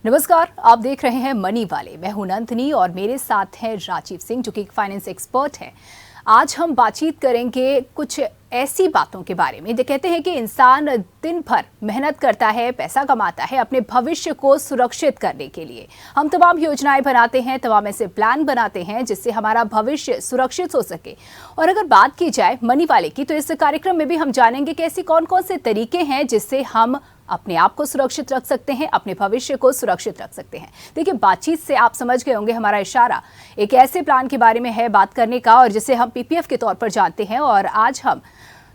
नमस्कार, आप देख रहे हैं मनी वाले। मैं हूं नंदनी और मेरे साथ हैं राजीव सिंह जो कि एक फाइनेंस एक्सपर्ट हैं। आज हम बातचीत करेंगे कुछ ऐसी बातों के बारे में। कहते हैं कि इंसान दिन भर मेहनत करता है, पैसा कमाता है अपने भविष्य को सुरक्षित करने के लिए। हम तमाम योजनाएं बनाते हैं, तमाम ऐसे प्लान बनाते हैं जिससे हमारा भविष्य सुरक्षित हो सके। और अगर बात की जाए मनी वाले की, तो इस कार्यक्रम में भी हम जानेंगे कि ऐसी कौन कौन से तरीके हैं जिससे हम अपने आप को सुरक्षित रख सकते हैं, अपने भविष्य को सुरक्षित रख सकते हैं। देखिए, बातचीत से आप समझ गए होंगे हमारा इशारा एक ऐसे प्लान के बारे में है बात करने का, और जिसे हम पीपीएफ के तौर पर जानते हैं। और आज हम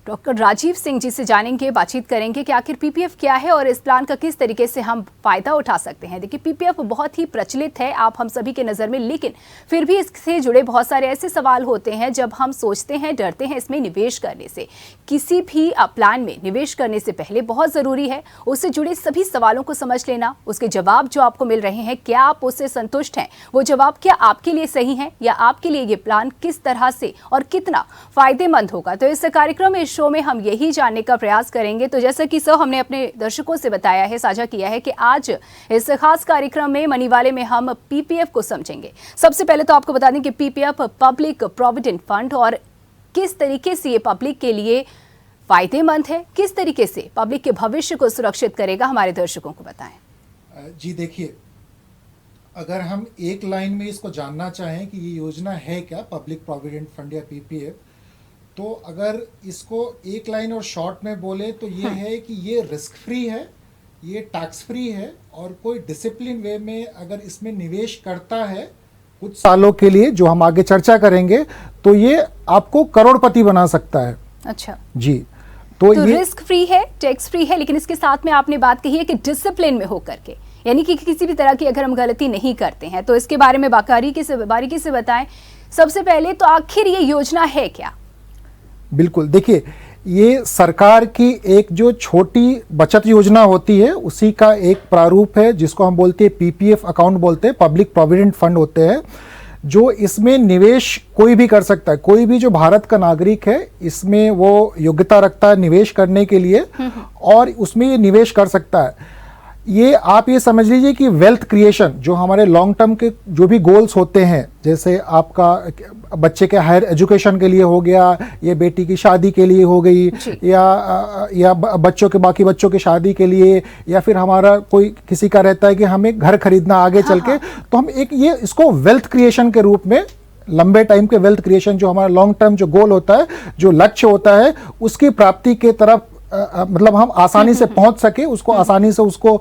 डॉक्टर राजीव सिंह जी से जानेंगे, बातचीत करेंगे कि आखिर पीपीएफ क्या है और इस प्लान का किस तरीके से हम फायदा उठा सकते हैं। देखिए, पीपीएफ बहुत ही प्रचलित है आप हम सभी के नज़र में, लेकिन फिर भी इससे जुड़े बहुत सारे ऐसे सवाल होते हैं जब हम सोचते हैं, डरते हैं इसमें निवेश करने से। किसी भी प्लान में निवेश करने से पहले बहुत ज़रूरी है उससे जुड़े सभी सवालों को समझ लेना, उसके जवाब जो आपको मिल रहे हैं क्या आप उससे संतुष्ट हैं, वो जवाब क्या आपके लिए सही है, या आपके लिए ये प्लान किस तरह से और कितना फायदेमंद होगा। तो इस कार्यक्रम में, शो में हम यही जानने का प्रयास करेंगे। तो जैसा कि सर हमने अपने दर्शकों से बताया है, साझा किया है कि आज इस खास कार्यक्रम में मनी वाले में हम पीपीएफ को समझेंगे। सबसे पहले तो आपको बता दें कि पीपीएफ पब्लिक प्रोविडेंट फंड, और किस तरीके से ये पब्लिक के लिए फायदेमंद है, किस तरीके से पब्लिक के भविष्य को सुरक्षित करेगा, हमारे दर्शकों को बताएं। जी देखिए, अगर हम एक लाइन में इसको जानना चाहें कि ये योजना है क्या, पब्लिक प्रोविडेंट फंड या पीपीएफ, तो अगर इसको एक लाइन और शॉर्ट में बोले तो ये है कि ये रिस्क फ्री है, ये टैक्स फ्री है, और कोई डिसिप्लिन वे में अगर इसमें निवेश करता है कुछ सालों के लिए, जो हम आगे चर्चा करेंगे, तो ये आपको करोड़पति बना सकता है। अच्छा जी, तो रिस्क फ्री है, टैक्स फ्री है, लेकिन इसके साथ में आपने बात कही है कि डिसिप्लिन में होकर के, यानी कि किसी भी तरह की अगर हम गलती नहीं करते हैं, तो इसके बारे में बारीकी से बताएं। सबसे पहले तो आखिर ये योजना है क्या? बिल्कुल, देखिए, ये सरकार की एक जो छोटी बचत योजना होती है उसी का एक प्रारूप है, जिसको हम बोलते हैं पीपीएफ अकाउंट बोलते हैं, पब्लिक प्रोविडेंट फंड होते हैं, जो इसमें निवेश कोई भी कर सकता है। कोई भी जो भारत का नागरिक है इसमें वो योग्यता रखता है निवेश करने के लिए, और उसमें ये निवेश कर सकता है। ये आप ये समझ लीजिए कि वेल्थ क्रिएशन, जो हमारे लॉन्ग टर्म के जो भी गोल्स होते हैं, जैसे आपका बच्चे के हायर एजुकेशन के लिए हो गया, ये बेटी की शादी के लिए हो गई, या बच्चों के बाकी बच्चों की शादी के लिए, या फिर हमारा कोई किसी का रहता है कि हमें घर खरीदना आगे चल के, तो हम एक ये इसको वेल्थ क्रिएशन के रूप में, लंबे टाइम के वेल्थ क्रिएशन, जो हमारा लॉन्ग टर्म जो गोल होता है, जो लक्ष्य होता है, उसकी प्राप्ति के तरफ मतलब हम आसानी से पहुंच सके, उसको आसानी से उसको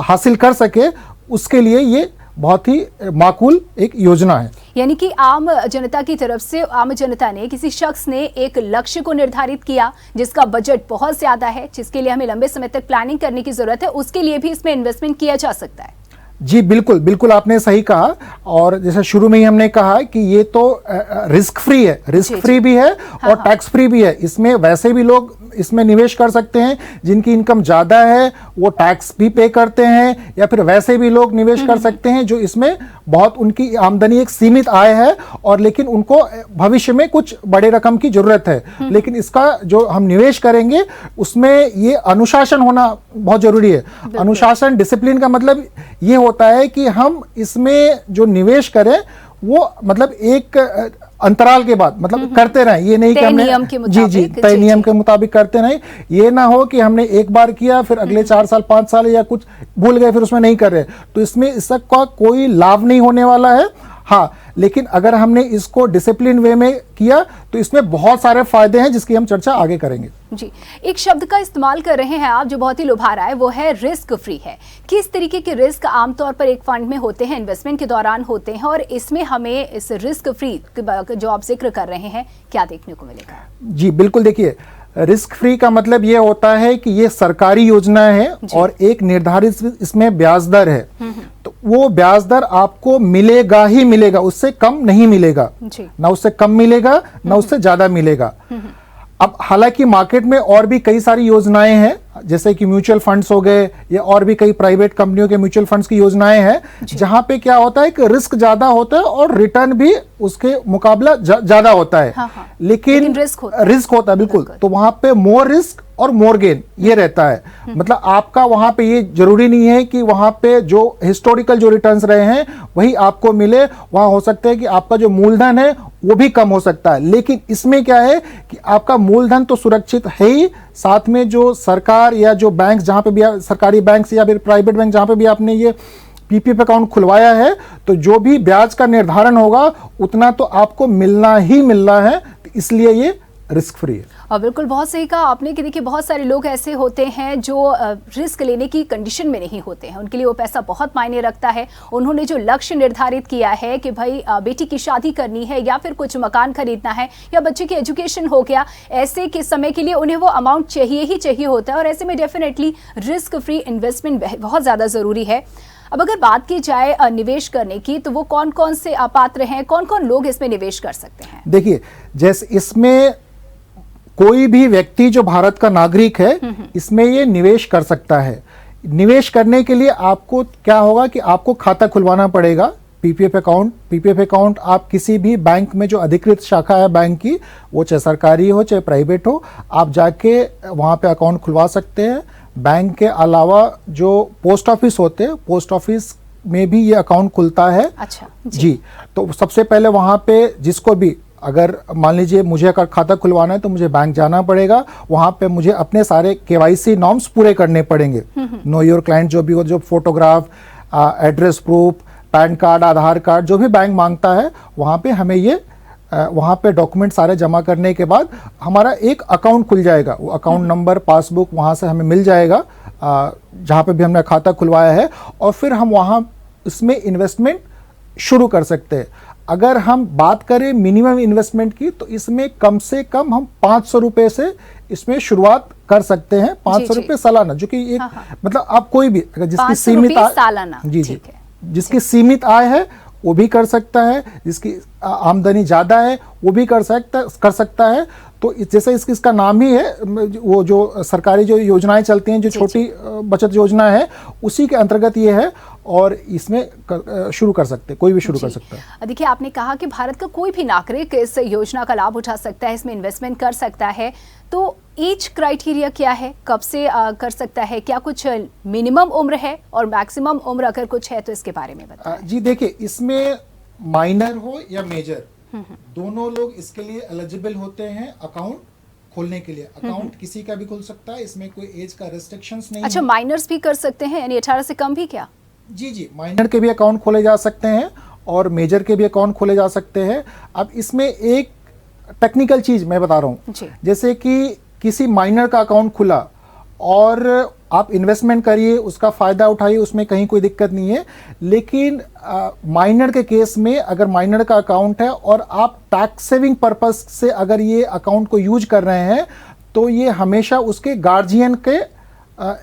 हासिल कर सके, उसके लिए ये बहुत ही माकूल एक योजना है। यानी कि आम जनता की तरफ से, आम जनता ने, किसी शख्स ने एक लक्ष्य को निर्धारित किया जिसका बजट बहुत ज्यादा है, जिसके लिए हमें लंबे समय तक प्लानिंग करने की जरूरत है, उसके लिए भी इसमें इन्वेस्टमेंट किया जा सकता है। जी बिल्कुल, बिल्कुल आपने सही कहा। और जैसे शुरू में ही हमने कहा कि ये तो रिस्क फ्री है, रिस्क फ्री भी है और टैक्स फ्री भी है। इसमें वैसे भी लोग इसमें निवेश कर सकते हैं जिनकी इनकम ज़्यादा है, वो टैक्स भी पे करते हैं, या फिर वैसे भी लोग निवेश कर सकते हैं जो इसमें बहुत, उनकी आमदनी एक सीमित आय है, और लेकिन उनको भविष्य में कुछ बड़े रकम की जरूरत है, लेकिन इसका जो हम निवेश करेंगे उसमें ये अनुशासन होना बहुत जरूरी है। अनुशासन, डिसिप्लिन का मतलब ये होता है कि हम इसमें जो निवेश करें वो मतलब एक अंतराल के बाद मतलब करते रहें, ये नहीं कि हमने तय नियम के मुताबिक करते रहें। ये ना हो कि हमने एक बार किया फिर अगले 4 साल 5 साल या कुछ भूल गए फिर उसमें नहीं कर रहे, तो इसमें इसका कोई लाभ नहीं होने वाला है। हाँ, लेकिन अगर हमने इसको डिसिप्लिन वे में किया तो इसमें बहुत सारे फायदे हैं जिसकी हम चर्चा आगे करेंगे। जी, एक शब्द का इस्तेमाल कर रहे हैं आप जो बहुत ही लुभा रहा है, वो है रिस्क फ्री है। किस तरीके के रिस्क आमतौर पर एक फंड में होते हैं, इन्वेस्टमेंट के दौरान होते हैं, और इसमें हमें इस रिस्क फ्री जो आप जिक्र कर रहे हैं क्या देखने को मिलेगा? जी बिल्कुल, देखिए, रिस्क फ्री का मतलब ये होता है कि ये सरकारी योजना है और एक निर्धारित इसमें ब्याज दर है, तो वो ब्याज दर आपको मिलेगा ही मिलेगा, उससे कम नहीं मिलेगा, ना उससे कम मिलेगा ना उससे ज्यादा मिलेगा। अब हालांकि मार्केट में और भी कई सारी योजनाएं हैं, जैसे कि म्यूचुअल फंड्स हो गए या और भी कई प्राइवेट कंपनियों के म्यूचुअल फंड्स की योजनाएं हैं, जहां पे क्या होता है कि रिस्क ज्यादा होता है और रिटर्न भी उसके मुकाबला ज्यादा होता है। लेकिन रिस्क होता है बिल्कुल, तो वहां पे मोर रिस्क और मोर गेन ये रहता है। मतलब आपका वहां पे ये जरूरी नहीं है कि वहां पे जो हिस्टोरिकल जो रिटर्न्स रहे हैं वही आपको मिले, वहां हो सकता है कि आपका जो मूलधन है वो भी कम हो सकता है। लेकिन इसमें क्या है कि आपका मूलधन तो सुरक्षित है ही, साथ में जो सरकार या जो बैंक जहां पे भी सरकारी बैंक से या फिर प्राइवेट बैंक जहां पे भी आपने ये पीपीएफ अकाउंट खुलवाया है, तो जो भी ब्याज का निर्धारण होगा उतना तो आपको मिलना ही मिलना है, इसलिए ये रिस्क फ्री है। और बिल्कुल बहुत सही कहा आपने कि देखिए बहुत सारे लोग ऐसे होते हैं जो रिस्क लेने की कंडीशन में नहीं होते हैं, उनके लिए वो पैसा बहुत मायने रखता है। उन्होंने जो लक्ष्य निर्धारित किया है कि भाई बेटी की शादी करनी है या फिर कुछ मकान खरीदना है या बच्चे की एजुकेशन हो गया, ऐसे के समय के लिए उन्हें वो अमाउंट चाहिए ही चाहिए होता है, और ऐसे में डेफिनेटली रिस्क फ्री इन्वेस्टमेंट बहुत ज़्यादा ज़रूरी है। अब अगर बात की जाए निवेश करने की, तो वो कौन कौन से पात्र हैं, कौन कौन लोग इसमें निवेश कर सकते हैं? देखिए, जैसे इसमें कोई भी व्यक्ति जो भारत का नागरिक है इसमें ये निवेश कर सकता है। निवेश करने के लिए आपको क्या होगा कि आपको खाता खुलवाना पड़ेगा, पीपीएफ अकाउंट आप किसी भी बैंक में जो अधिकृत शाखा है बैंक की, वो चाहे सरकारी हो चाहे प्राइवेट हो, आप जाके वहाँ पे अकाउंट खुलवा सकते हैं। बैंक के अलावा जो पोस्ट ऑफिस होते हैं, पोस्ट ऑफिस में भी ये अकाउंट खुलता है। अच्छा जी, तो सबसे पहले वहाँ पे जिसको भी, अगर मान लीजिए मुझे अगर खाता खुलवाना है तो मुझे बैंक जाना पड़ेगा, वहाँ पे मुझे अपने सारे केवाईसी नॉर्म्स पूरे करने पड़ेंगे। नो योर क्लाइंट जो भी हो, जो photograph, address proof, PAN card, Aadhaar card, जो भी बैंक मांगता है वहाँ पे हमें ये वहाँ पे डॉक्यूमेंट सारे जमा करने के बाद हमारा एक अकाउंट खुल जाएगा। वो अकाउंट नंबर, पासबुक वहाँ से हमें मिल जाएगा जहाँ पे भी हमने खाता खुलवाया है, और फिर हम वहाँ इसमें इन्वेस्टमेंट शुरू कर सकते हैं। अगर हम बात करें मिनिमम इन्वेस्टमेंट की, तो इसमें कम से कम हम 500 रुपए से इसमें शुरुआत कर सकते हैं। 500 रुपए सालाना, जो कि एक मतलब आप कोई भी अगर जिसकी सीमित सालाना, जी जिसकी सीमित आय है वो भी कर सकता है, जिसकी आमदनी ज्यादा है वो भी कर सकता है। तो जैसे इसका नाम ही है, वो जो सरकारी जो योजनाएं चलती हैं, जो छोटी बचत योजना है, उसी के अंतर्गत ये है, और इसमें शुरू कर सकते, कोई भी शुरू कर सकता है। देखिए, आपने कहा कि भारत का कोई भी नागरिक इस योजना का लाभ उठा सकता है, इसमें इन्वेस्टमेंट कर सकता है। तो एज क्राइटेरिया क्या है, कब से कर सकता है, क्या कुछ मिनिमम उम्र है और मैक्सिमम उम्र अगर कुछ है तो इसके बारे में बताएं। जी देखिए, इसमें माइनर हो या मेजर, दोनों लोग इसके लिए एलिजिबल होते हैं अकाउंट खोलने के लिए। अकाउंट किसी का भी खुल सकता है, इसमें कोई एज का रेस्ट्रिक्शंस नहीं। अच्छा, माइनर्स भी कर सकते हैं, यानी 18 से कम भी? क्या जी, माइनर के भी अकाउंट खोले जा सकते हैं और मेजर के भी अकाउंट खोले जा सकते हैं। अब इसमें एक टेक्निकल चीज मैं बता रहा हूँ, जैसे कि किसी माइनर का अकाउंट खुला और आप इन्वेस्टमेंट करिए, उसका फायदा उठाइए, उसमें कहीं कोई दिक्कत नहीं है। लेकिन माइनर के केस में अगर माइनर का अकाउंट है और आप टैक्स सेविंग पर्पस से अगर ये अकाउंट को यूज कर रहे हैं, तो ये हमेशा उसके गार्जियन के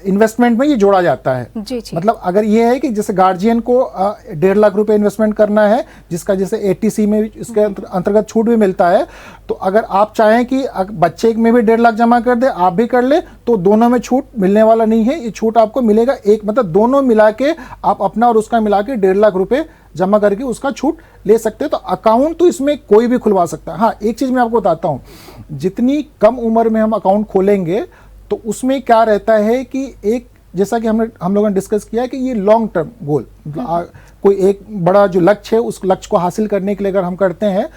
इन्वेस्टमेंट में ये जोड़ा जाता है। जी। मतलब अगर ये है कि जैसे गार्जियन को 1.5 लाख रुपए इन्वेस्टमेंट करना है, जिसका जैसे एटीसी में इसके अंतर्गत छूट भी मिलता है, तो अगर आप चाहें कि बच्चे में भी 1.5 लाख जमा कर दे, आप भी कर ले, तो दोनों में छूट मिलने वाला नहीं है। ये छूट आपको मिलेगा एक, मतलब दोनों मिला के आप अपना और उसका मिला के 1.5 लाख रुपए जमा करके उसका छूट ले सकते हैं। तो अकाउंट तो इसमें कोई भी खुलवा सकता है। हाँ, एक चीज मैं आपको बताता हूँ, जितनी कम उम्र में हम अकाउंट खोलेंगे तो उसमें क्या रहता है कि एक, जैसा कि हम लोगों ने डिस्कस किया है कि ये लॉन्ग टर्म गोल, कोई एक बड़ा जो लक्ष्य है, उस लक्ष्य को हासिल करने के लिए अगर हम करते हैं,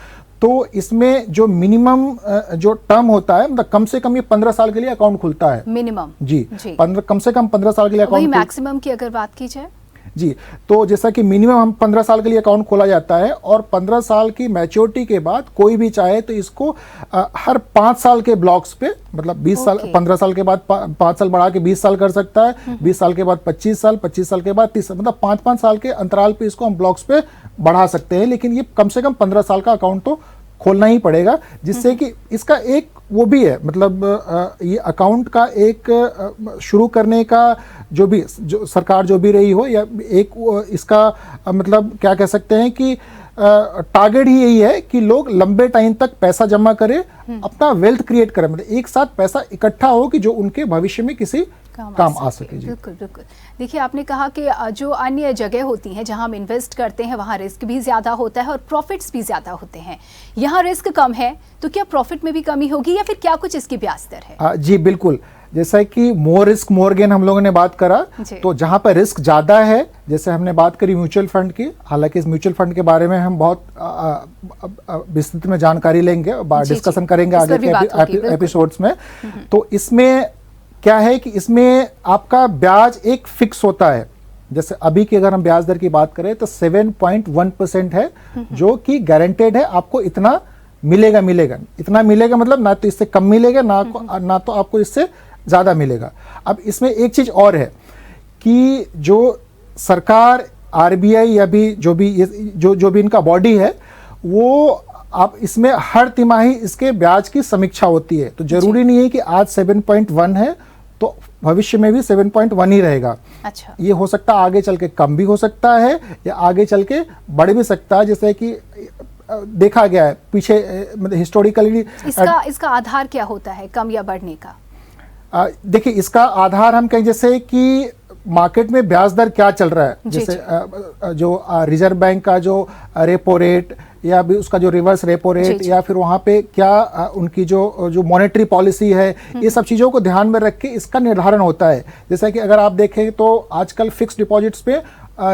तो इसमें जो मिनिमम जो टर्म होता है, मतलब कम से कम ये 15 साल के लिए अकाउंट खुलता है। मिनिमम जी, 15 कम से कम 15 साल के लिए अकाउंट। मैक्सिमम की अगर बात की जाए जी, तो जैसा कि मिनिमम हम 15 साल के लिए अकाउंट खोला जाता है, और 15 साल की मैच्योरिटी के बाद कोई भी चाहे तो इसको हर 5 साल के ब्लॉक्स पे, मतलब 20 साल, 15 साल के बाद 5 साल बढ़ा के 20 साल कर सकता है, 20 साल के बाद 25 साल, 25 साल के बाद 30 साल, मतलब 5-5 साल के अंतराल पे इसको हम ब्लॉक्स पे बढ़ा सकते हैं। लेकिन ये कम से कम 15 साल का अकाउंट तो खोलना ही पड़ेगा, जिससे कि इसका एक वो भी है, मतलब ये अकाउंट का एक शुरू करने का जो भी सरकार जो भी रही हो, या एक इसका मतलब क्या कह सकते हैं कि टारगेट ही यही है कि लोग लंबे टाइम तक पैसा जमा करें, अपना वेल्थ क्रिएट करें, मतलब एक साथ पैसा इकट्ठा हो कि जो उनके भविष्य में किसी काम आ सके। बिल्कुल बिल्कुल। देखिए, आपने कहा कि जो अन्य जगह होती हैं जहां हम इन्वेस्ट करते हैं, वहां रिस्क भी ज़्यादा होता है और प्रॉफिट्स भी ज़्यादा होते हैं। यहाँ रिस्क कम है, तो क्या प्रॉफिट में भी कमी होगी, या फिर क्या कुछ इसकी ब्याज दर है? जी बिल्कुल। जैसा कि मोर रिस्क मोर गेन हम लोगों ने बात करा, तो जहां पर रिस्क ज्यादा है, जैसे हमने बात करी म्यूचुअल फंड की, हालांकि इस म्यूचुअल फंड के बारे में हम बहुत विस्तृत में जानकारी लेंगे, डिस्कशन करेंगे आगे के एपिसोड्स में। तो इसमें क्या है कि इसमें आपका ब्याज एक फिक्स होता है। जैसे अभी की अगर हम ब्याज दर की बात करें तो 7.1% है, जो कि गारंटेड है, आपको इतना मिलेगा। इतना मिलेगा मतलब ना तो इससे कम मिलेगा, ना तो आपको इससे ज्यादा मिलेगा। अब इसमें एक चीज और है कि जो सरकार, आरबीआई या भी जो भी इनका बॉडी है, वो आप इसमें हर तिमाही इसके ब्याज की समीक्षा होती है। तो जरूरी नहीं है कि आज 7.1 है तो भविष्य में भी 7.1 ही रहेगा। अच्छा, ये हो सकता है आगे चल के कम भी हो सकता है या आगे चल के बढ़ भी सकता है, जैसे कि देखा गया है पीछे, मतलब हिस्टोरिकली। इसका आधार क्या होता है कम या बढ़ने का? देखिए, इसका आधार हम कहें जैसे कि मार्केट में ब्याज दर क्या चल रहा है, जैसे जो रिजर्व बैंक का जो रेपो रेट या भी उसका जो रिवर्स रेपो रेट, या फिर वहां पे क्या उनकी जो मॉनेटरी पॉलिसी है, ये सब चीजों को ध्यान में रख के इसका निर्धारण होता है। जैसा कि अगर आप देखें तो आजकल फिक्स डिपॉजिट्स पे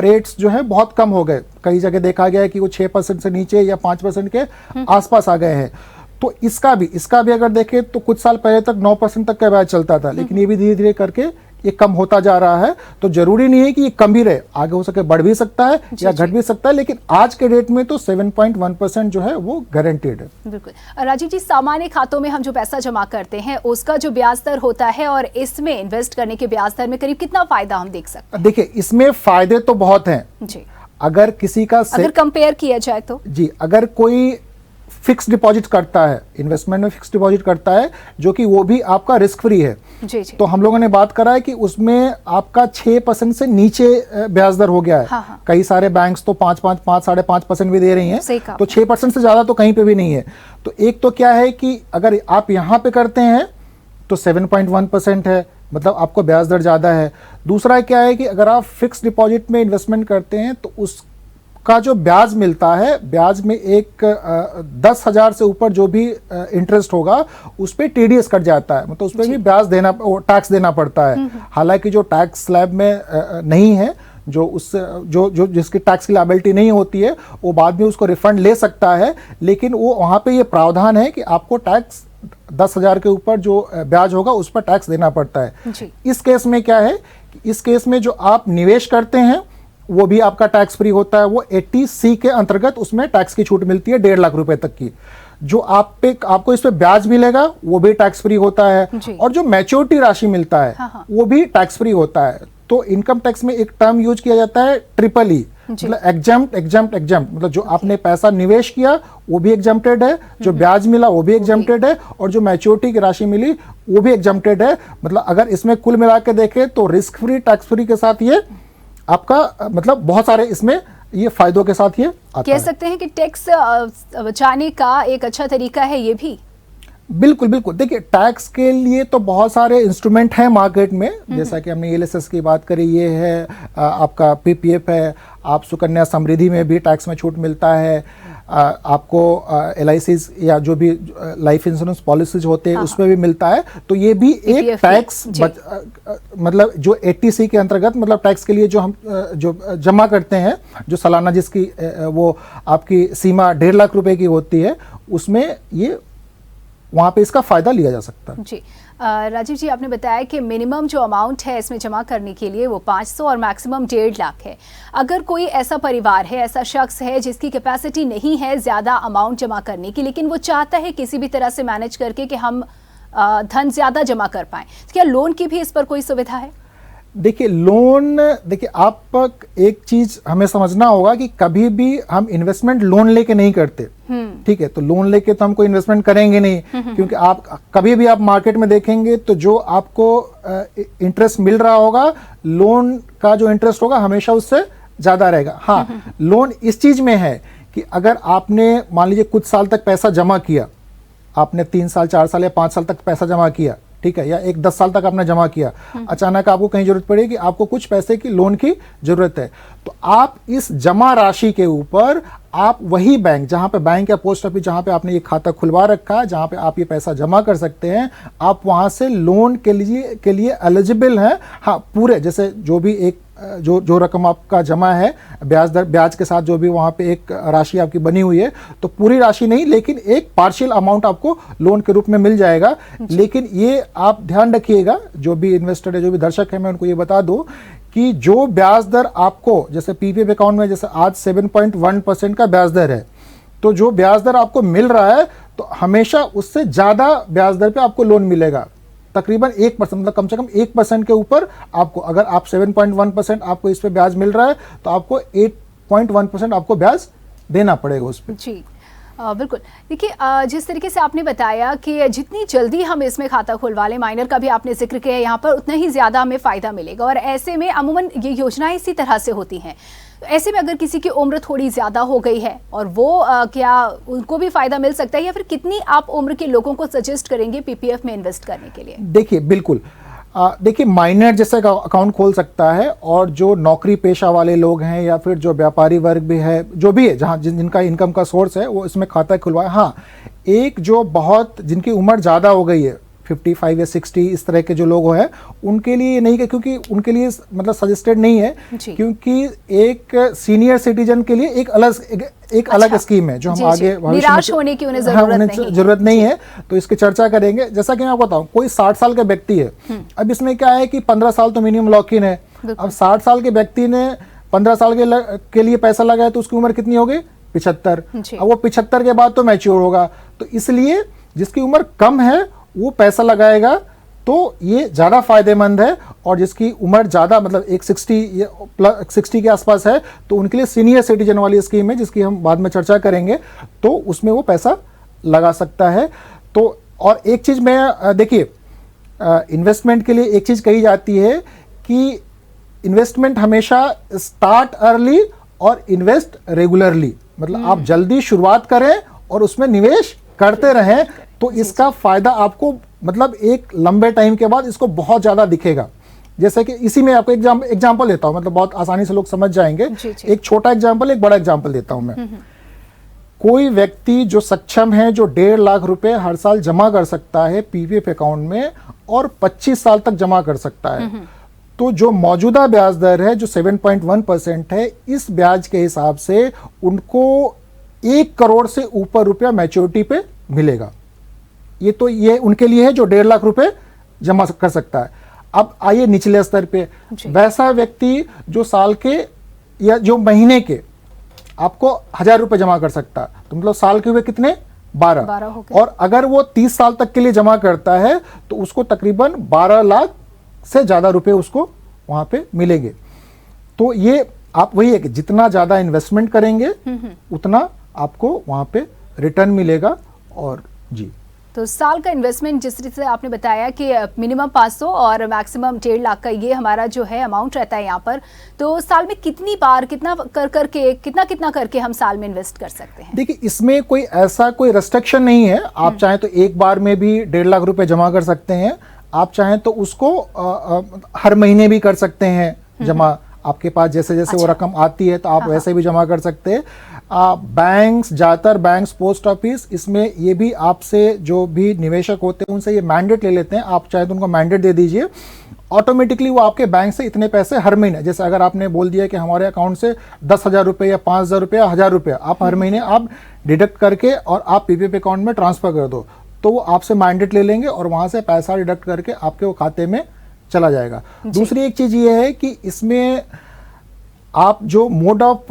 रेट्स जो है बहुत कम हो गए। कई जगह देखा गया है कि वो 6% से नीचे या 5% के आसपास आ गए हैं। तो इसका भी अगर देखें तो कुछ साल पहले तक 9% तक का ब्याज चलता था, लेकिन ये भी धीरे धीरे करके ये कम होता जा रहा है। तो जरूरी नहीं है कि ये कम ही रहे, आगे हो सके बढ़ भी सकता है या घट भी सकता है, लेकिन आज के डेट में तो 7.1% जो है वो गारंटेड है। बिल्कुल। राजीव जी, सामान्य खातों में हम जो पैसा जमा करते हैं उसका जो ब्याज दर होता है और इसमें इन्वेस्ट करने के ब्याज दर में करीब कितना फायदा हम देख सकते हैं? देखिए, इसमें फायदे तो बहुत हैं जी। अगर किसी का अगर कंपेयर किया जाए तो जी, अगर कोई फिक्स डिपॉजिट करता है, इन्वेस्टमेंट में फिक्स डिपॉजिट करता है, जो कि वो भी आपका रिस्क फ्री है, जी। तो हम लोगों ने बात करा है कि उसमें आपका 6% से नीचे ब्याज दर हो गया है। हाँ। कई सारे बैंक्स तो 5.5% भी दे रही हैं, तो 6% से ज्यादा तो कहीं पे भी नहीं है। तो एक तो क्या है कि अगर आप यहाँ पे करते हैं तो 7.1% है, मतलब आपको ब्याज दर ज्यादा है। दूसरा क्या है कि अगर आप फिक्स डिपॉजिट में इन्वेस्टमेंट करते हैं तो उसका जो ब्याज मिलता है, ब्याज में एक 10,000 से ऊपर जो भी इंटरेस्ट होगा उस पर टीडीएस कट जाता है, मतलब उस पर भी ब्याज देना, टैक्स देना पड़ता है। हालांकि जो टैक्स स्लैब में नहीं है, जो जिसकी टैक्स की लायबिलिटी नहीं होती है, वो बाद में उसको रिफंड ले सकता है, लेकिन वो वहां पे ये प्रावधान है कि आपको टैक्स 10,000 के ऊपर जो ब्याज होगा उस पर टैक्स देना पड़ता है। इस केस में क्या है कि इस केस में जो आप निवेश करते हैं वो भी आपका टैक्स फ्री होता है। वो 80C के अंतर्गत उसमें टैक्स की छूट मिलती है 1.5 लाख रुपए तक की। जो आपको इस पे ब्याज मिलेगा वो भी टैक्स फ्री होता है, और जो मैच्योरिटी राशि मिलता है वो भी टैक्स फ्री होता है। तो इनकम टैक्स में एक टर्म यूज किया जाता है ट्रिपल ई, मतलब एग्जम्प्ट, मतलब जो आपने पैसा निवेश किया वो भी एग्जम्प्टेड है, जो ब्याज मिला वो भी एग्जम्प्टेड है, और जो मैच्योरिटी की राशि मिली वो भी एग्जम्प्टेड है। मतलब अगर इसमें कुल मिला के देखें तो रिस्क फ्री, टैक्स फ्री के साथ ये आपका मतलब बहुत सारे इसमें ये फायदों के साथ ये आता कह सकते हैं कि टैक्स बचाने का एक अच्छा तरीका है ये भी। बिल्कुल। देखिए, टैक्स के लिए तो बहुत सारे इंस्ट्रूमेंट हैं मार्केट में, जैसा कि हमने एलएसएस की बात करी, ये है आपका पीपीएफ है, आप सुकन्या समृद्धि में भी टैक्स में छूट मिलता है, आपको एलआईसीज या जो भी लाइफ इंश्योरेंस पॉलिसीज होते हैं उसमें भी मिलता है। तो ये भी एक टैक्स मतलब जो 80C के अंतर्गत, मतलब टैक्स के लिए जो हम जो जमा करते हैं, जो सालाना जिसकी वो आपकी सीमा 1.5 लाख रुपए की होती है, उसमें ये वहां पे इसका फायदा लिया जा सकता है। जी। राजीव जी, आपने बताया कि मिनिमम जो अमाउंट है इसमें जमा करने के लिए वो 500 और मैक्सिमम 1.5 लाख है। अगर कोई ऐसा परिवार है, ऐसा शख्स है जिसकी कैपेसिटी नहीं है ज़्यादा अमाउंट जमा करने की, लेकिन वो चाहता है किसी भी तरह से मैनेज करके कि हम धन ज़्यादा जमा कर पाएं, क्या लोन की भी इस पर कोई सुविधा है? देखिए, लोन, देखिए आप एक चीज हमें समझना होगा कि कभी भी हम इन्वेस्टमेंट लोन लेके नहीं करते, ठीक है? तो लोन लेके तो हम कोई इन्वेस्टमेंट करेंगे नहीं, क्योंकि आप कभी भी आप मार्केट में देखेंगे तो जो आपको इंटरेस्ट मिल रहा होगा, लोन का जो इंटरेस्ट होगा हमेशा उससे ज्यादा रहेगा। हाँ, लोन इस चीज में है कि अगर आपने मान लीजिए कुछ साल तक पैसा जमा किया, आपने 3 साल 4 साल या 5 साल तक पैसा जमा किया, ठीक है, या 10 साल तक आपने जमा किया, अचानक आपको कहीं जरूरत पड़ी कि आपको कुछ पैसे की लोन की जरूरत है, तो आप इस जमा राशि के ऊपर आप वही बैंक, जहाँ पे बैंक या पोस्ट ऑफिस जहाँ पे आपने ये खाता खुलवा रखा है, जहाँ पे आप ये पैसा जमा कर सकते हैं, आप वहाँ से लोन के लिए एलिजिबल हैं। हाँ, पूरे जैसे जो भी एक जो रकम आपका जमा है, ब्याज के साथ जो भी वहाँ पे एक राशि आपकी बनी हुई है, तो पूरी राशि नहीं, लेकिन एक पार्शियल अमाउंट आपको लोन के रूप में मिल जाएगा। लेकिन ये आप ध्यान रखिएगा, जो भी इन्वेस्टर है, जो भी दर्शक है, मैं उनको ये बता दूं कि जो ब्याज दर आपको, जैसे पीपीएफ अकाउंट में जैसे आज 7.1% का ब्याज दर है, तो जो ब्याज दर आपको मिल रहा है तो हमेशा उससे ज़्यादा ब्याज दर पे आपको लोन मिलेगा, तकरीबन 1%, मतलब कम से कम 1% के ऊपर आपको, अगर आप 7.1% आपको इस पे ब्याज मिल रहा है तो आपको 8.1% आपको ब्याज देना पड़ेगा उस पर। जी बिल्कुल। देखिए, जिस तरीके से आपने बताया कि जितनी जल्दी हम इसमें खाता खुलवा लें, माइनर का भी आपने जिक्र किया यहाँ पर, उतना ही ज़्यादा हमें फ़ायदा मिलेगा। और ऐसे में अमूमन ये योजनाएं इसी तरह से होती हैं। तो ऐसे में अगर किसी की उम्र थोड़ी ज़्यादा हो गई है और वो क्या उनको भी फ़ायदा मिल सकता है, या फिर कितनी आप उम्र के लोगों को सजेस्ट करेंगे पीपीएफ में इन्वेस्ट करने के लिए? देखिए, बिल्कुल, देखिए, माइनर जैसे अकाउंट खोल सकता है, और जो नौकरी पेशा वाले लोग हैं या फिर जो व्यापारी वर्ग भी है, जो भी है, जहाँ जिनका इनकम का सोर्स है, वो इसमें खाता खुलवाए। हाँ, एक जो बहुत जिनकी उम्र ज़्यादा हो गई है, 55 या 60 इस तरह के जो लोग हैं, उनके लिए नहीं है, क्योंकि उनके लिए मतलब सजेस्टेड नहीं है, क्योंकि एक सीनियर सिटीजन के लिए एक अलग स्कीम है जो हम आगे निराश होने की उन्हें जरूरत नहीं है। तो इसकी चर्चा करेंगे। जैसा कि मैं आपको बताऊं, कोई 60 साल का व्यक्ति है, अब इसमें क्या है कि 15 साल तो मिनिमम लॉक इन है। अब 60 साल के व्यक्ति ने 15 साल के लिए पैसा लगाया तो उसकी उम्र कितनी हो गई? 75। अब वो 75 के बाद तो मैच्योर होगा, तो इसलिए जिसकी उम्र कम है वो पैसा लगाएगा तो ये ज़्यादा फायदेमंद है। और जिसकी उम्र ज़्यादा, मतलब एक 60 के आसपास है, तो उनके लिए सीनियर सिटीजन वाली स्कीम है, जिसकी हम बाद में चर्चा करेंगे, तो उसमें वो पैसा लगा सकता है। तो और एक चीज़ मैं, देखिए, इन्वेस्टमेंट के लिए एक चीज़ कही जाती है कि इन्वेस्टमेंट हमेशा स्टार्ट अर्ली और इन्वेस्ट रेगुलरली, मतलब आप जल्दी शुरुआत करें और उसमें निवेश करते रहें, तो इसका फायदा आपको, मतलब एक लंबे टाइम के बाद इसको बहुत ज़्यादा दिखेगा। जैसे कि इसी में आपको एग्जांपल देता हूं, मतलब बहुत आसानी से लोग समझ जाएंगे। एक छोटा एग्जांपल, एक बड़ा एग्जांपल देता हूं मैं। कोई व्यक्ति जो सक्षम है, जो 1.5 लाख रुपए हर साल जमा कर सकता है पीपीएफ अकाउंट में, और 25 साल तक जमा कर सकता है, तो जो मौजूदा ब्याज दर है जो 7.1% है, इस ब्याज के हिसाब से उनको 1 करोड़ से ऊपर रुपया मैच्योरिटी पे मिलेगा। ये उनके लिए है जो 1.5 लाख रुपए जमा कर सकता है। अब आइए निचले स्तर पे, वैसा व्यक्ति जो साल के या जो महीने के आपको 1000 रुपए जमा कर सकता है, तो मतलब साल के हुए कितने? 12। और अगर वो 30 साल तक के लिए जमा करता है तो उसको तकरीबन 12 लाख से ज्यादा रुपए उसको वहां पे मिलेंगे। तो ये आप वही है कि जितना ज्यादा इन्वेस्टमेंट करेंगे उतना आपको वहां पे रिटर्न मिलेगा। और जी, तो साल का इन्वेस्टमेंट जिस तरह से आपने बताया कि मिनिमम 500 और मैक्सिमम 1.5 लाख का ये हमारा जो है अमाउंट रहता है यहाँ पर, तो साल में कितनी बार कितना करके हम साल में इन्वेस्ट कर सकते हैं? देखिए, इसमें कोई ऐसा कोई रेस्ट्रिक्शन नहीं है। आप चाहें तो एक बार में भी 1.5 लाख रुपए जमा कर सकते हैं, आप चाहें तो उसको हर महीने भी कर सकते हैं जमा। आपके पास जैसे जैसे वो रकम आती है तो आप वैसे भी जमा कर सकते हैं। बैंक्स, ज़्यादातर बैंक्स, पोस्ट ऑफिस, इसमें ये भी आपसे जो भी निवेशक होते हैं उनसे ये मैंडेट ले लेते हैं। आप चाहे तो उनको मैंडेट दे दीजिए, ऑटोमेटिकली वो आपके बैंक से इतने पैसे हर महीने, जैसे अगर आपने बोल दिया कि हमारे अकाउंट से 10,000 रुपये या 5,000 रुपये या 1,000 रुपये आप हर महीने आप डिडक्ट करके और आप पीपीएफ अकाउंट में ट्रांसफर कर दो, तो वो आपसे मैंडेट ले लेंगे और वहाँ से पैसा डिडक्ट करके आपके वो खाते में चला जाएगा। दूसरी एक चीज़ ये है कि इसमें आप जो मोड ऑफ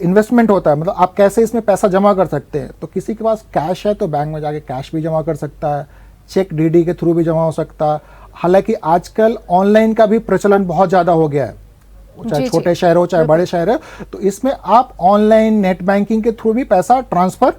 इन्वेस्टमेंट होता है, मतलब आप कैसे इसमें पैसा जमा कर सकते हैं, तो किसी के पास कैश है तो बैंक में जाके कैश भी जमा कर सकता है, चेक डीडी के थ्रू भी जमा हो सकता है। हालांकि आजकल ऑनलाइन का भी प्रचलन बहुत ज़्यादा हो गया है, चाहे छोटे शहर हो चाहे बड़े शहर हो, तो इसमें आप ऑनलाइन नेट बैंकिंग के थ्रू भी पैसा ट्रांसफ़र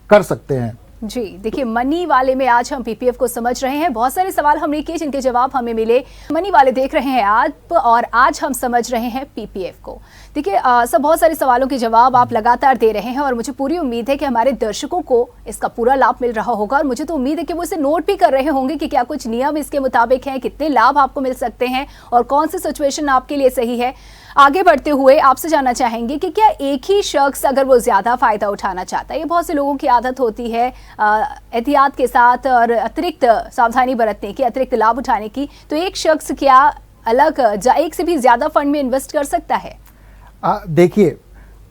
कर सकते हैं। जी, देखिए, मनी वाले में आज हम पीपीएफ को समझ रहे हैं। बहुत सारे सवाल हमने किए जिनके जवाब हमें मिले। मनी वाले देख रहे हैं आप, और आज हम समझ रहे हैं पीपीएफ को। देखिए, सब बहुत सारे सवालों के जवाब आप लगातार दे रहे हैं और मुझे पूरी उम्मीद है कि हमारे दर्शकों को इसका पूरा लाभ मिल रहा होगा। और मुझे तो उम्मीद है कि वो इसे नोट भी कर रहे होंगे कि क्या कुछ नियम इसके मुताबिक हैं, कितने लाभ आपको मिल सकते हैं और कौन सी सिचुएशन आपके लिए सही है। आगे बढ़ते हुए आपसे जानना चाहेंगे कि क्या एक ही शख्स अगर वो ज्यादा फायदा उठाना चाहता है, ये बहुत से लोगों की आदत होती है एहतियात के साथ और अतिरिक्त सावधानी बरतने की, अतिरिक्त लाभ उठाने की, तो एक शख्स क्या अलग एक से भी ज्यादा फंड में इन्वेस्ट कर सकता है? देखिए,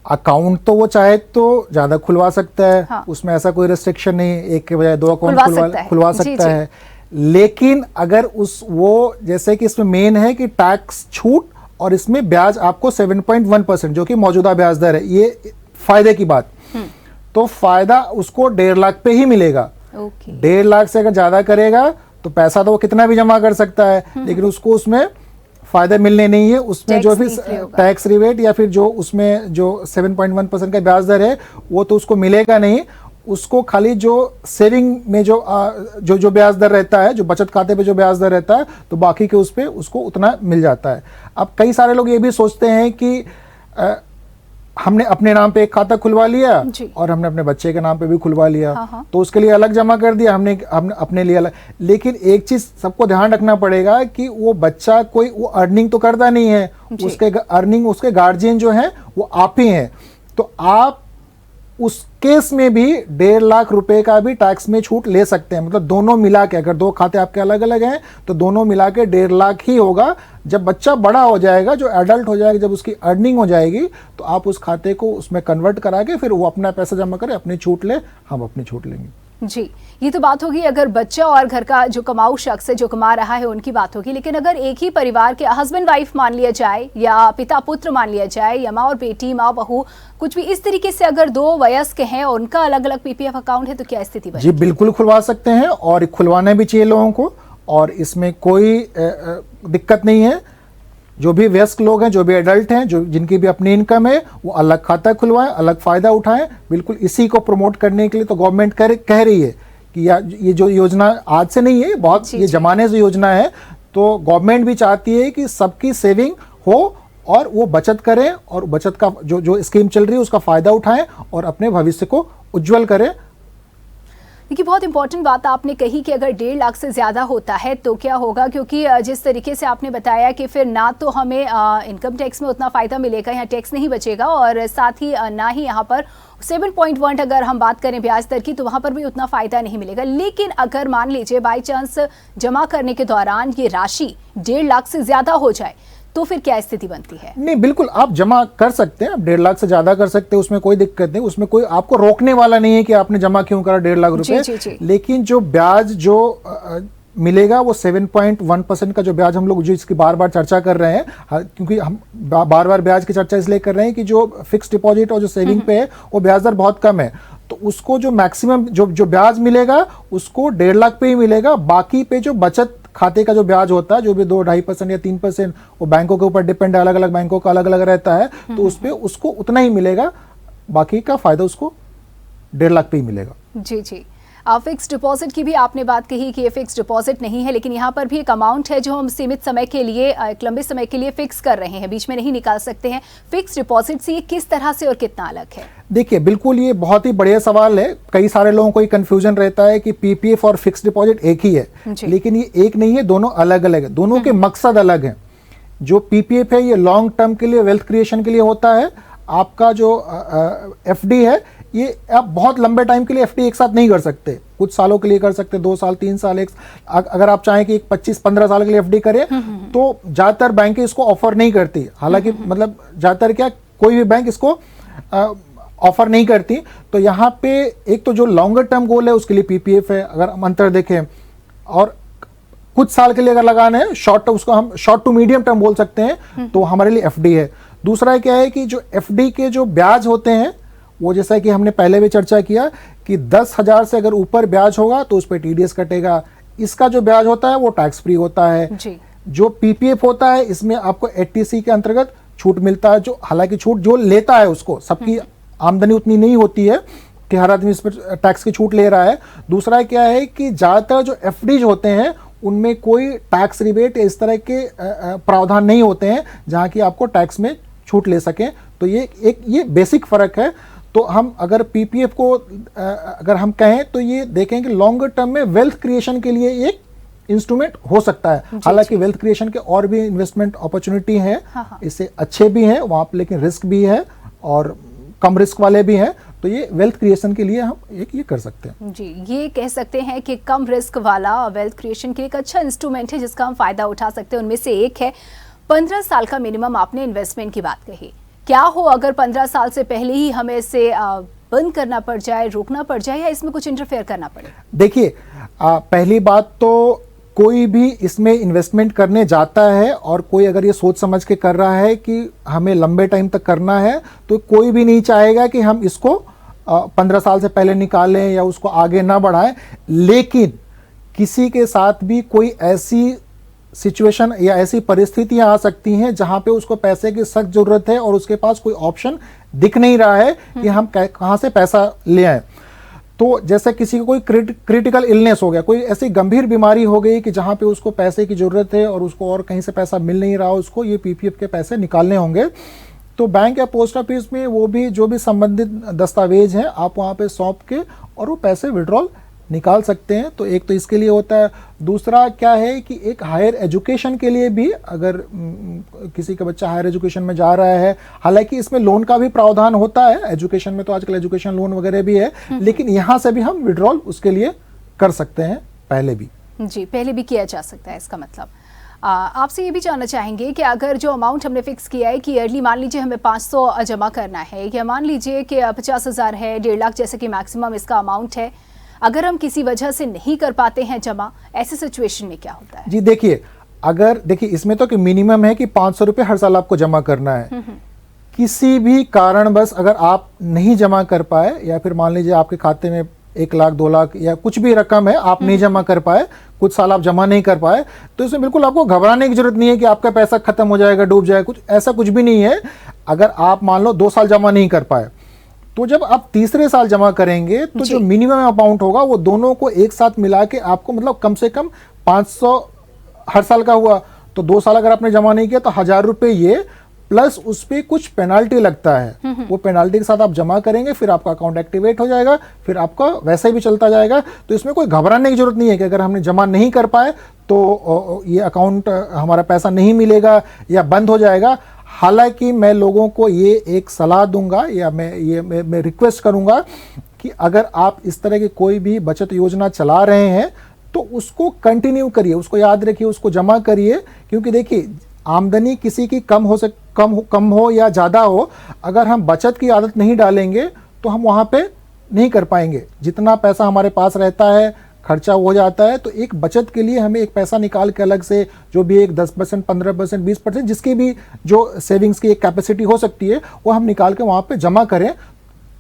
अकाउंट तो वो चाहे तो ज्यादा खुलवा सकता है। हाँ। उसमें ऐसा कोई रिस्ट्रिक्शन नहीं, एक के बजाय 2 अकाउंट खुलवा सकता है। लेकिन अगर वो जैसे कि इसमें मेन है कि टैक्स छूट और इसमें ब्याज आपको 7.1% जो कि मौजूदा ब्याज दर है, ये फायदे की बात। तो फायदा उसको 1.5 लाख पे ही मिलेगा। 1.5 लाख से अगर ज्यादा करेगा तो पैसा तो वो कितना भी जमा कर सकता है, लेकिन उसको उसमें फायदे मिलने नहीं है। उसमें जो भी टैक्स रिबेट या फिर जो उसमें जो 7.1% का ब्याज दर है वो तो उसको मिलेगा नहीं। उसको खाली जो सेविंग में जो ब्याज दर रहता है, जो बचत खाते पे जो ब्याज दर रहता है, तो बाकी के उस पे उसको उतना मिल जाता है। अब कई सारे लोग ये भी सोचते हैं कि हमने अपने नाम पे एक खाता खुलवा लिया और हमने अपने बच्चे के नाम पे भी खुलवा लिया। तो उसके लिए अलग जमा कर दिया हमने अपने लिए अलग। लेकिन एक चीज सबको ध्यान रखना पड़ेगा कि वो बच्चा कोई वो अर्निंग तो करता नहीं है, उसके अर्निंग उसके गार्जियन जो है वो आप ही हैं। तो आप उस केस में भी 1.5 लाख रुपए का भी टैक्स में छूट ले सकते हैं। मतलब दोनों मिला के, अगर 2 खाते आपके अलग अलग हैं तो दोनों मिला के 1.5 लाख ही होगा। जब बच्चा बड़ा हो जाएगा, जो एडल्ट हो जाएगा, जब उसकी अर्निंग हो जाएगी, तो आप उस खाते को उसमें कन्वर्ट करा के फिर वो अपना पैसा जमा करे, अपनी छूट ले, हम अपनी छूट लेंगे। जी, ये तो बात होगी अगर बच्चा और घर का जो कमाऊ शख्स है, जो कमा रहा है, उनकी बात होगी। लेकिन अगर एक ही परिवार के हस्बैंड वाइफ मान लिया जाए या पिता पुत्र मान लिया जाए या माँ और बेटी, माँ बहू, कुछ भी इस तरीके से अगर 2 वयस्क हैं और उनका अलग अलग पीपीएफ अकाउंट है तो क्या स्थिति बनेगी? जी बिल्कुल खुलवा सकते हैं और खुलवाना भी चाहिए लोगों को, और इसमें कोई दिक्कत नहीं है। जो भी वयस्क लोग हैं, जो भी एडल्ट हैं, जो जिनकी भी अपनी इनकम है, वो अलग खाता खुलवाएं, अलग फायदा उठाएं। बिल्कुल इसी को प्रमोट करने के लिए तो गवर्नमेंट कह रही है कि ये जो योजना आज से नहीं है, बहुत ये जमाने से योजना है। तो गवर्नमेंट भी चाहती है कि सबकी सेविंग हो और वो बचत करें, और बचत का जो स्कीम चल रही है उसका फायदा उठाएं और अपने भविष्य को उज्जवल करें। देखिए, बहुत इंपॉर्टेंट बात आपने कही कि अगर 1.5 लाख से ज़्यादा होता है तो क्या होगा, क्योंकि जिस तरीके से आपने बताया कि फिर ना तो हमें इनकम टैक्स में उतना फ़ायदा मिलेगा, यहाँ टैक्स नहीं बचेगा, और साथ ही ना ही यहाँ पर 7.1 अगर हम बात करें ब्याज दर की तो वहाँ पर भी उतना फ़ायदा नहीं मिलेगा। लेकिन अगर मान लीजिए बाई चांस जमा करने के दौरान ये राशि 1.5 लाख से ज़्यादा हो जाए तो फिर क्या स्थिति बनती है? नहीं, बिल्कुल आप जमा कर सकते हैं, आप 1.5 लाख से ज्यादा कर सकते हैं, उसमें कोई दिक्कत नहीं। उसमें कोई आपको रोकने वाला नहीं है कि आपने जमा क्यों करा 1.5 लाख रुपए। लेकिन जो ब्याज जो मिलेगा वो 7.1% का जो ब्याज हम लोग जो इसकी बार बार चर्चा कर रहे हैं, क्योंकि हम बार बार ब्याज की चर्चा इसलिए कर रहे हैं कि जो फिक्स डिपॉजिट और जो सेविंग पे है वो ब्याज दर बहुत कम है। तो उसको जो मैक्सिमम जो ब्याज मिलेगा उसको 1.5 लाख पे ही मिलेगा। बाकी पे जो बचत खाते का जो ब्याज होता है, जो भी 2-2.5% या 3%, वो बैंकों के ऊपर डिपेंड है, अलग अलग बैंकों का अलग अलग रहता है, तो उस पे उसको उतना ही मिलेगा। बाकी का फायदा उसको 1.5 लाख पे ही मिलेगा। जी जी, फिक्स डिपॉजिट की भी आपने बात कही कि ये फिक्स डिपॉजिट नहीं है, लेकिन यहाँ पर भी एक अमाउंट है जो हम सीमित समय के लिए, एक लंबे समय के लिए फिक्स कर रहे हैं, बीच में नहीं निकाल सकते हैं। फिक्स डिपॉजिट से ये किस तरह से और कितना अलग है? देखिए, बिल्कुल ये बहुत ही बढ़िया सवाल है। कई सारे लोगों को ये कंफ्यूजन रहता है कि पीपीएफ और फिक्स डिपॉजिट एक ही है, लेकिन ये एक नहीं है, दोनों अलग अलग है, दोनों के मकसद अलग हैं। जो पीपीएफ है ये लॉन्ग टर्म के लिए, वेल्थ क्रिएशन के लिए होता है। आपका जो एफडी है, ये आप बहुत लंबे टाइम के लिए एफडी एक साथ नहीं कर सकते, कुछ सालों के लिए कर सकते, 2 साल 3 साल, अगर आप चाहें कि 25-15 साल के लिए एफडी करें तो ज्यादातर बैंकें इसको ऑफर नहीं करती। हालांकि मतलब ज्यादातर क्या, कोई भी बैंक इसको ऑफर नहीं करती। तो यहाँ पे एक तो जो लॉन्गर टर्म गोल है उसके लिए पीपीएफ है, अगर हम अंतर देखें, और कुछ साल के लिए अगर लगाना है शॉर्ट, उसको हम शॉर्ट टू मीडियम टर्म बोल सकते हैं, तो हमारे लिए एफडी है। दूसरा क्या है कि जो एफडी के जो ब्याज होते हैं वो, जैसा कि हमने पहले भी चर्चा किया कि 10,000 से अगर ऊपर ब्याज होगा तो उस पर टीडीएस कटेगा। इसका जो ब्याज होता है वो टैक्स फ्री होता है जी। जो पीपीएफ होता है इसमें आपको 80C के अंतर्गत छूट मिलता है, जो हालांकि छूट जो लेता है उसको, सबकी आमदनी उतनी नहीं होती है कि हर आदमी इस पर टैक्स की छूट ले रहा है। दूसरा क्या है कि ज्यादातर जो एफडीज होते हैं उनमें कोई टैक्स रिबेट इस तरह के प्रावधान नहीं होते हैं जहां की आपको टैक्स में छूट ले सकें। तो ये बेसिक फर्क है। तो हम अगर पीपीएफ को अगर हम कहें तो ये देखें कि लॉन्गर टर्म में वेल्थ क्रिएशन के लिए एक इंस्ट्रूमेंट हो सकता है। हालांकि वेल्थ क्रिएशन के और भी इन्वेस्टमेंट अपॉर्चुनिटी है, इससे अच्छे भी हैं वहाँ पे, लेकिन रिस्क भी है और कम रिस्क वाले भी हैं। तो ये वेल्थ क्रिएशन के लिए हम ये कर सकते हैं। जी, ये कह सकते हैं कि कम रिस्क वाला वेल्थ क्रिएशन के लिए एक अच्छा इंस्ट्रूमेंट है जिसका हम फायदा उठा सकते हैं। उनमें से एक है 15 साल का मिनिमम। आपने इन्वेस्टमेंट की बात कही, क्या हो अगर 15 साल से पहले ही हमें इसे बंद करना पड़ जाए, रोकना पड़ जाए, या इसमें कुछ इंटरफेयर करना पड़े? देखिए, पहली बात तो कोई भी इसमें इन्वेस्टमेंट करने जाता है और कोई अगर ये सोच समझ के कर रहा है कि हमें लंबे टाइम तक करना है, तो कोई भी नहीं चाहेगा कि हम इसको 15 साल से पहले निकालें या उसको आगे ना बढ़ाएं। लेकिन किसी के साथ भी कोई ऐसी सिचुएशन या ऐसी परिस्थितियां आ सकती हैं जहां पे उसको पैसे की सख्त जरूरत है और उसके पास कोई ऑप्शन दिख नहीं रहा है कि हम कहां से पैसा ले आए। तो जैसे किसी को कोई क्रिटिकल इलनेस हो गया, कोई ऐसी गंभीर बीमारी हो गई कि जहां पे उसको पैसे की जरूरत है और उसको और कहीं से पैसा मिल नहीं रहा, उसको ये पीपीएफ के पैसे निकालने होंगे, तो बैंक या पोस्ट ऑफिस में वो भी जो भी संबंधित दस्तावेज हैं आप वहां पे सौंप के और वो पैसे विड्रॉल निकाल सकते हैं। तो एक तो इसके लिए होता है। दूसरा क्या है कि एक हायर एजुकेशन के लिए भी, अगर किसी का बच्चा हायर एजुकेशन में जा रहा है, हालांकि इसमें लोन का भी प्रावधान होता है एजुकेशन में, तो आजकल एजुकेशन लोन वगैरह भी है, लेकिन यहाँ से भी हम विड्रॉल उसके लिए कर सकते हैं पहले भी। जी, पहले भी किया जा सकता है। इसका मतलब आपसे ये भी जानना चाहेंगे कि अगर जो अमाउंट हमने फिक्स किया है कि ईयरली, मान लीजिए हमें 500 जमा करना है, या मान लीजिए कि 50,000 है, 1.5 लाख जैसे कि मैक्सिमम इसका अमाउंट है, अगर हम किसी वजह से नहीं कर पाते हैं जमा, ऐसे सिचुएशन में क्या होता है? जी देखिए, इसमें तो कि मिनिमम है कि 500 रुपये हर साल आपको जमा करना है। किसी भी कारणवश अगर आप नहीं जमा कर पाए, या फिर मान लीजिए आपके खाते में 1 लाख 2 लाख या कुछ भी रकम है, आप नहीं जमा कर पाए, कुछ साल आप जमा नहीं कर पाए, तो इसमें बिल्कुल आपको घबराने की जरूरत नहीं है कि आपका पैसा खत्म हो जाएगा, डूब जाएगा, कुछ ऐसा कुछ भी नहीं है। अगर आप मान लो 2 साल जमा नहीं कर पाए, तो जब आप तीसरे साल जमा करेंगे तो जो मिनिमम अमाउंट होगा वो दोनों को एक साथ मिला के आपको, मतलब कम से कम 500 हर साल का हुआ, तो 2 साल अगर आपने जमा नहीं किया तो 1000 रुपये ये, प्लस उस पर कुछ पेनाल्टी लगता है, वो पेनाल्टी के साथ आप जमा करेंगे, फिर आपका अकाउंट एक्टिवेट हो जाएगा, फिर आपका वैसे भी चलता जाएगा। तो इसमें कोई घबराने की जरूरत नहीं है कि अगर हमने जमा नहीं कर पाए तो ये अकाउंट, हमारा पैसा नहीं मिलेगा या बंद हो जाएगा। हालांकि मैं लोगों को ये एक सलाह दूंगा, या मैं रिक्वेस्ट करूंगा कि अगर आप इस तरह की कोई भी बचत योजना चला रहे हैं तो उसको कंटिन्यू करिए, उसको याद रखिए, उसको जमा करिए। क्योंकि देखिए, आमदनी किसी की कम हो या ज़्यादा हो, अगर हम बचत की आदत नहीं डालेंगे तो हम वहाँ पे नहीं कर पाएंगे। जितना पैसा हमारे पास रहता है खर्चा हो जाता है, तो एक बचत के लिए हमें एक पैसा निकाल के अलग से, जो भी एक 10%, 15%, 20%, जिसकी भी जो सेविंग्स की एक कैपेसिटी हो सकती है, वो हम निकाल के वहाँ पे जमा करें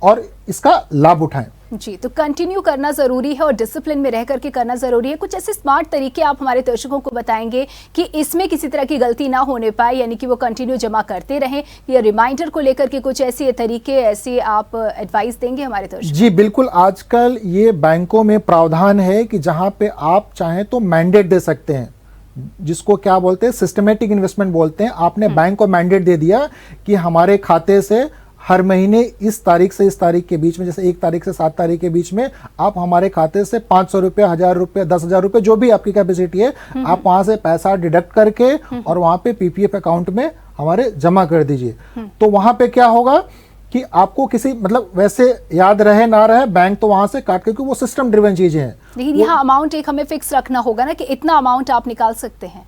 और इसका लाभ उठाएं। जी, तो कंटिन्यू करना जरूरी है और डिसिप्लिन में रह करके करना जरूरी है। कुछ ऐसे स्मार्ट तरीके आप हमारे दर्शकों को बताएंगे कि इसमें किसी तरह की गलती ना होने पाए, यानी कि वो कंटिन्यू जमा करते रहें, या रिमाइंडर को लेकर के कुछ ऐसे तरीके, ऐसे आप एडवाइस देंगे हमारे दर्शकों? जी बिल्कुल, आजकल ये बैंकों में प्रावधान है कि जहां पे आप चाहें तो मैंडेट दे सकते हैं, जिसको क्या बोलते हैं, सिस्टमेटिक इन्वेस्टमेंट बोलते हैं। आपने बैंक को मैंडेट दे दिया कि हमारे खाते से हर महीने इस तारीख से इस तारीख के बीच में, जैसे 1 तारीख से 7 तारीख के बीच में, आप हमारे खाते से 500 रुपये, 1000 रुपये, 10,000 रुपये, जो भी आपकी कैपेसिटी है, आप वहां से पैसा डिडक्ट करके और वहां पे पीपीएफ अकाउंट में हमारे जमा कर दीजिए। तो वहां पे क्या होगा कि आपको किसी, मतलब वैसे याद रहे ना रहे, बैंक तो वहां से काट, क्योंकि वो सिस्टम ड्रिवन चीजें हैं। लेकिन यहाँ अमाउंट एक हमें फिक्स रखना होगा ना कि इतना अमाउंट आप निकाल सकते हैं।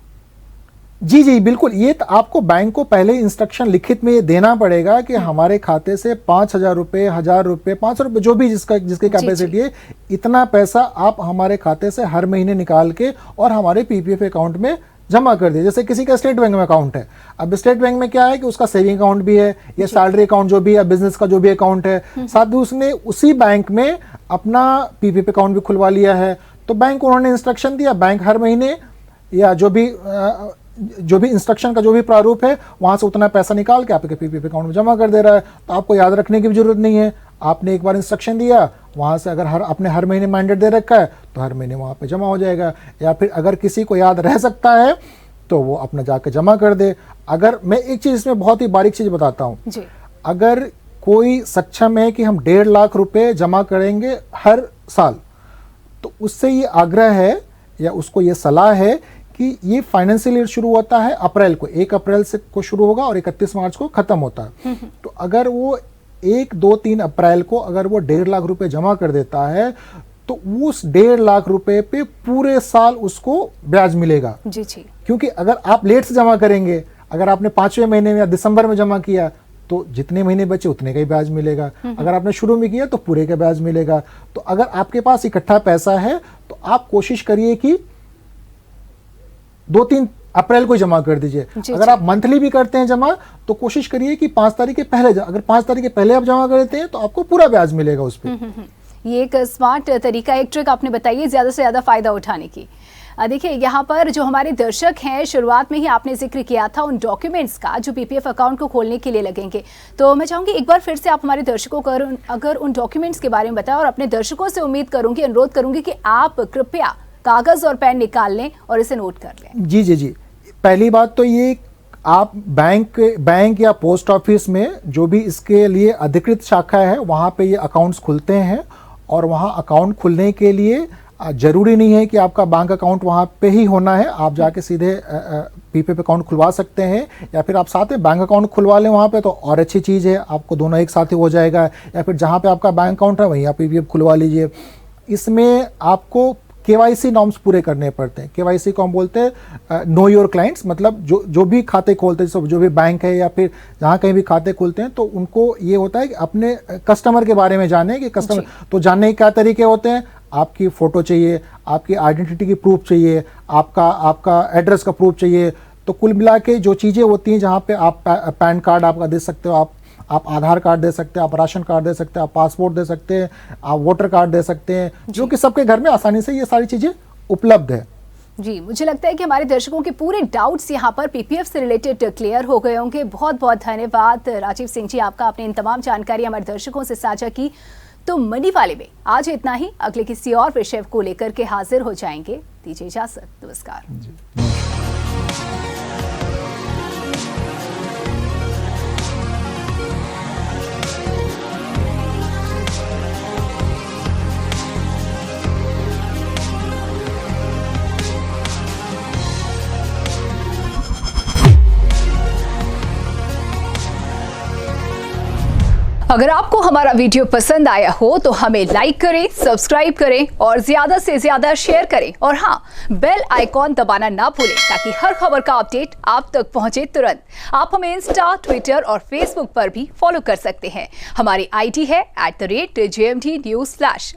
जी जी बिल्कुल, ये तो आपको बैंक को पहले इंस्ट्रक्शन लिखित में ये देना पड़ेगा कि हमारे खाते से 5,000 रुपये, 1,000 रुपये, 500 रुपये, जो भी जिसकी कैपेसिटी है, इतना पैसा आप हमारे खाते से हर महीने निकाल के और हमारे पीपीएफ अकाउंट में जमा कर दिए। जैसे किसी का स्टेट बैंक में अकाउंट है, अब स्टेट बैंक में क्या है कि उसका सेविंग अकाउंट भी है, या सैलरी अकाउंट जो भी है, बिजनेस का जो भी अकाउंट है, साथ ही उसने उसी बैंक में अपना पीपीएफ अकाउंट भी खुलवा लिया है। तो बैंक, उन्होंने इंस्ट्रक्शन दिया, बैंक हर महीने या जो भी इंस्ट्रक्शन का जो भी प्रारूप है, वहां से उतना पैसा निकाल के आपके पीपीएफ अकाउंट में जमा कर दे रहा है। तो आपको याद रखने की भी जरूरत नहीं है, आपने एक बार इंस्ट्रक्शन दिया, वहां से अगर आपने हर महीने मैंडेट दे रखा है तो हर महीने वहां पे जमा हो जाएगा। या फिर अगर किसी को याद रह सकता है तो वो अपना जाके जमा कर दे। अगर मैं एक चीज इसमें बहुत ही बारीक चीज बताता हूँ, अगर कोई सक्षम है कि हम 1.5 लाख रुपए जमा करेंगे हर साल, तो उससे ये आग्रह है या उसको ये सलाह है कि ये फाइनेंशियल ईयर शुरू होता है अप्रैल को, 1 अप्रैल से को शुरू होगा और 31 मार्च को खत्म होता है। तो अगर वो 1, 2, 3 अप्रैल को अगर वो 1.5 लाख रुपए जमा कर देता है तो उस 1.5 लाख रुपए पे पूरे साल उसको ब्याज मिलेगा। जी जी। क्योंकि अगर आप लेट से जमा करेंगे, अगर आपने 5वें महीने में या दिसंबर में जमा किया तो जितने महीने बचे उतने का ही ब्याज मिलेगा। अगर आपने शुरू में किया तो पूरे का ब्याज मिलेगा। तो अगर आपके पास इकट्ठा पैसा है तो आप कोशिश करिए कि 2-3 अप्रैल को जमा कर दीजिए। अगर आप मंथली भी करते हैं जमा तो कोशिश करिए कि 5 तारीख के पहले, अगर 5 तारीख के पहले आप जमा करते हैं तो आपको पूरा ब्याज मिलेगा उस पर। ये एक स्मार्ट तरीका, एक ट्रिक आपने बताई है ज्यादा से ज्यादा फायदा उठाने की। देखिए यहाँ पर जो हमारे दर्शक हैं, शुरुआत में ही आपने जिक्र किया था उन डॉक्यूमेंट्स का जो पीपीएफ अकाउंट को खोलने के लिए लगेंगे, तो मैं चाहूंगी एक बार फिर से आप हमारे दर्शकों को अगर उन डॉक्यूमेंट्स के बारे में बताएं, और अपने दर्शकों से उम्मीद करूंगी, अनुरोध करूंगी कि आप कृपया कागज और पेन निकाल लें और इसे नोट कर लें। जी जी जी। पहली बात तो ये, आप बैंक या पोस्ट ऑफिस में जो भी इसके लिए अधिकृत शाखा है वहाँ पे ये अकाउंट्स खुलते हैं, और वहाँ अकाउंट खुलने के लिए जरूरी नहीं है कि आपका बैंक अकाउंट वहाँ पे ही होना है। आप जाके सीधे पीपीएफ अकाउंट खुलवा सकते हैं, या फिर आप साथ में बैंक अकाउंट खुलवा लें वहाँ पे तो और अच्छी चीज़ है, आपको दोनों एक साथ ही हो जाएगा। या फिर जहाँ पे आपका बैंक अकाउंट है वहीं आप पीपीएफ खुलवा लीजिए। इसमें आपको केवाईसी नॉर्म्स पूरे करने पड़ते हैं। केवाईसी को हम बोलते हैं नो योर क्लाइंट्स, मतलब जो भी खाते खोलते हैं, जो भी बैंक है या फिर जहाँ कहीं भी खाते खोलते हैं, तो उनको ये होता है कि अपने कस्टमर के बारे में जाने कि कस्टमर, तो जानने के क्या तरीके होते हैं। आपकी फ़ोटो चाहिए, आपकी आइडेंटिटी की प्रूफ चाहिए, आपका एड्रेस का प्रूफ चाहिए। तो कुल मिला के जो चीज़ें होती हैं, जहाँ पे आप पैन कार्ड आपका दे सकते हो, आप आधार कार्ड दे सकते हैं, आप राशन कार्ड दे सकते हैं, आप पासपोर्ट दे सकते हैं, आप वोटर कार्ड दे सकते हैं, जो कि सबके घर में आसानी से ये सारी चीज़ें उपलब्ध है। जी, मुझे लगता है कि हमारे दर्शकों के पूरे डाउट्स यहाँ पर पीपीएफ से रिलेटेड क्लियर हो गए होंगे। बहुत बहुत धन्यवाद राजीव सिंह जी आपका, आपने इन तमाम जानकारी हमारे दर्शकों से साझा की। तो मनी वाले में आज इतना ही, अगले किसी और विषय को लेकर के हाजिर हो जाएंगे। दीजिए इजाजत, नमस्कार। अगर आपको हमारा वीडियो पसंद आया हो तो हमें लाइक करें, सब्सक्राइब करें और ज्यादा से ज्यादा शेयर करें, और हाँ, बेल आइकॉन दबाना ना भूलें ताकि हर खबर का अपडेट आप तक पहुंचे तुरंत। आप हमें इंस्टा, ट्विटर और फेसबुक पर भी फॉलो कर सकते हैं। हमारी आईडी है @JMT News Flash।